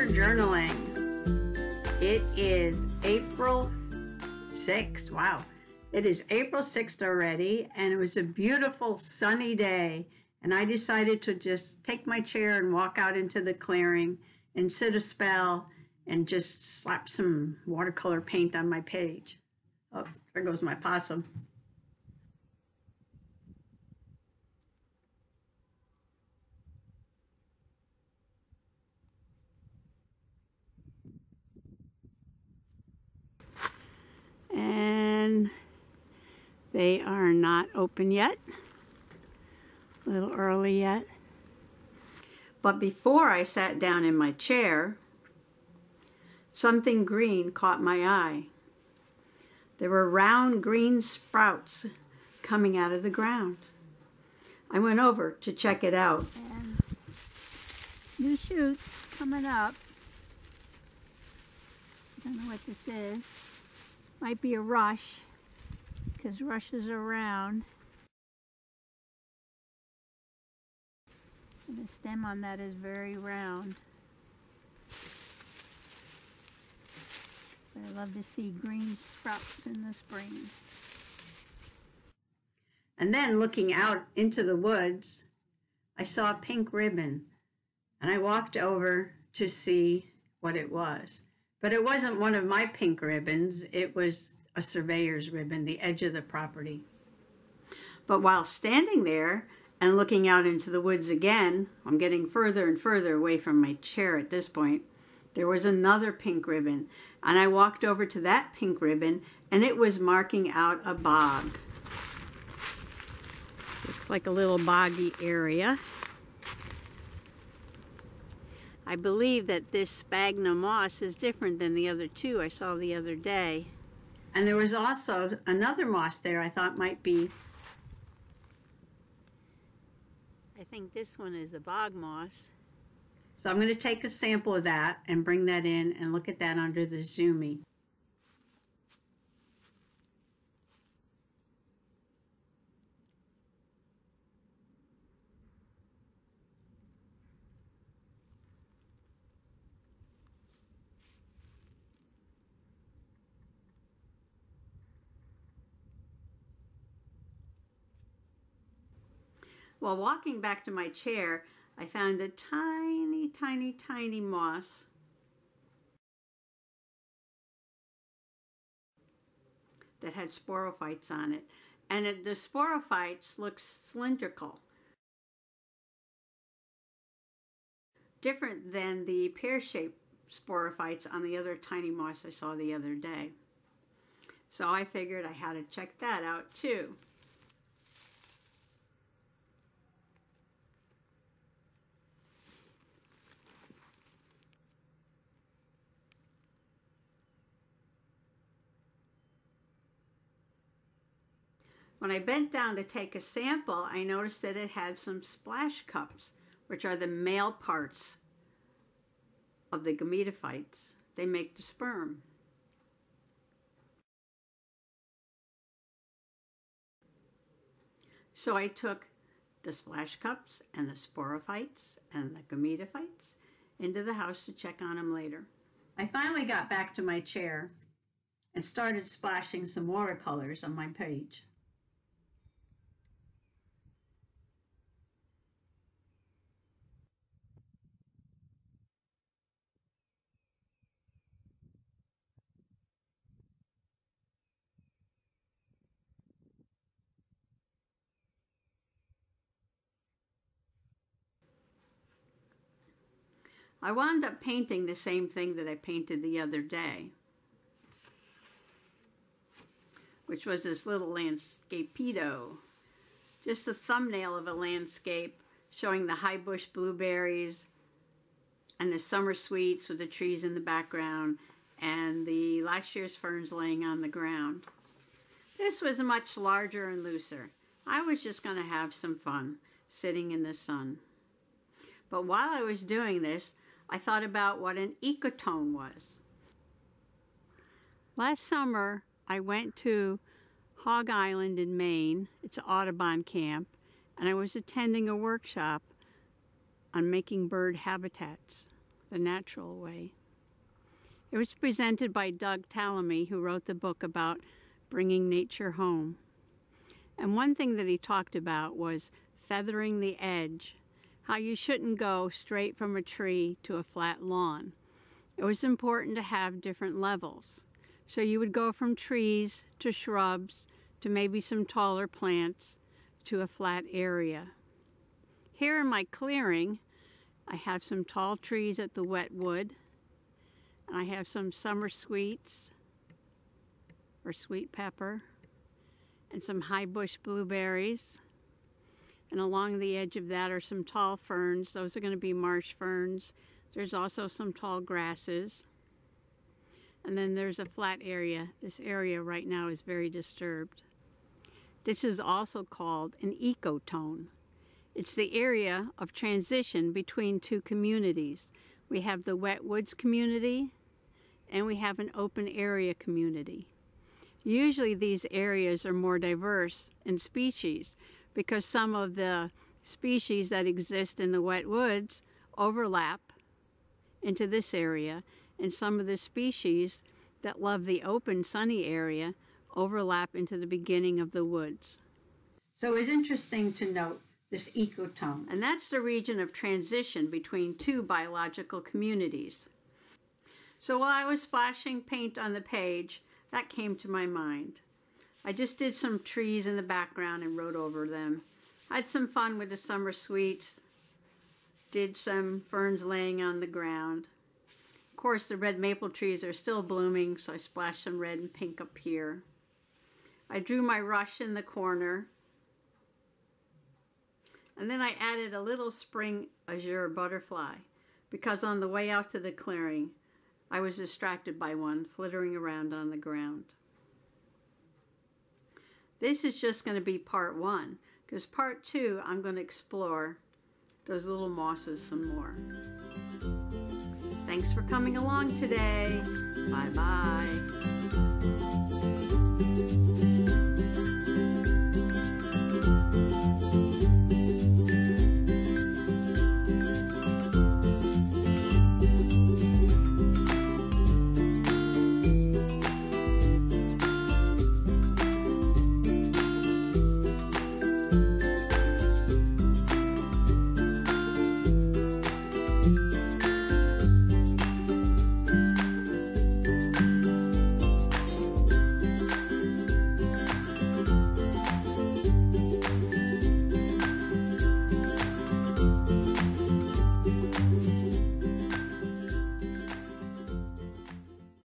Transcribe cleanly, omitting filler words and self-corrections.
Summer Journaling. It is April 6th. Wow. It is April 6th already, and it was a beautiful sunny day. And I decided to just take my chair and walk out into the clearing and sit a spell and just slap some watercolor paint on my page. Oh, there goes my possum. And they are not open yet. A little early yet. But before I sat down in my chair, something green caught my eye. There were round green sprouts coming out of the ground. I went over to check it out. And new shoots coming up. I don't know what this is. Might be a rush, because rushes are round. And the stem on that is very round. But I love to see green sprouts in the spring. And then looking out into the woods, I saw a pink ribbon. And I walked over to see what it was. But it wasn't one of my pink ribbons. It was a surveyor's ribbon, the edge of the property. But while standing there and looking out into the woods again, I'm getting further and further away from my chair at this point, there was another pink ribbon. And I walked over to that pink ribbon, and it was marking out a bog. Looks like a little boggy area. I believe that this sphagnum moss is different than the other two I saw the other day. And there was also another moss there I thought might be. I think this one is a bog moss. So I'm going to take a sample of that and bring that in and look at that under the Zoomy. While walking back to my chair, I found a tiny, tiny, tiny moss. That had sporophytes on it. And the sporophytes look cylindrical. Different than the pear-shaped sporophytes on the other tiny moss I saw the other day. So I figured I had to check that out too. When I bent down to take a sample, I noticed that it had some splash cups, which are the male parts of the gametophytes. They make the sperm. So I took the splash cups and the sporophytes and the gametophytes into the house to check on them later. I finally got back to my chair and started splashing some watercolors on my page. I wound up painting the same thing that I painted the other day, which was this little landscapeito. Just a thumbnail of a landscape showing the high bush blueberries and the summer sweets with the trees in the background and the last year's ferns laying on the ground. This was much larger and looser. I was just going to have some fun sitting in the sun. But while I was doing this, I thought about what an ecotone was. Last summer, I went to Hog Island in Maine. It's an Audubon camp, and I was attending a workshop on making bird habitats. the natural way. It was presented by Doug Tallamy, who wrote the book about bringing nature home. And one thing that he talked about was feathering the edge, how you shouldn't go straight from a tree to a flat lawn. It was important to have different levels. So you would go from trees to shrubs to maybe some taller plants to a flat area. Here in my clearing, I have some tall trees at the wet wood, and I have some summer sweets or sweet pepper and some high bush blueberries. And along the edge of that are some tall ferns. Those are going to be marsh ferns. There's also some tall grasses. And then there's a flat area. This area right now is very disturbed. This is also called an ecotone. It's the area of transition between two communities. We have the wet woods community and we have an open area community. Usually these areas are more diverse in species because some of the species that exist in the wet woods overlap into this area, and some of the species that love the open sunny area overlap into the beginning of the woods. So it's interesting to note this ecotone. And that's the region of transition between two biological communities. So while I was splashing paint on the page, that came to my mind. I just did some trees in the background and wrote over them. I had some fun with the summer sweets, did some ferns laying on the ground. Of course, the red maple trees are still blooming, so I splashed some red and pink up here. I drew my rush in the corner. And then I added a little spring azure butterfly because on the way out to the clearing, I was distracted by one flittering around on the ground. This is just going to be part one, because part two, I'm going to explore those little mosses some more. Thanks for coming along today. Bye-bye.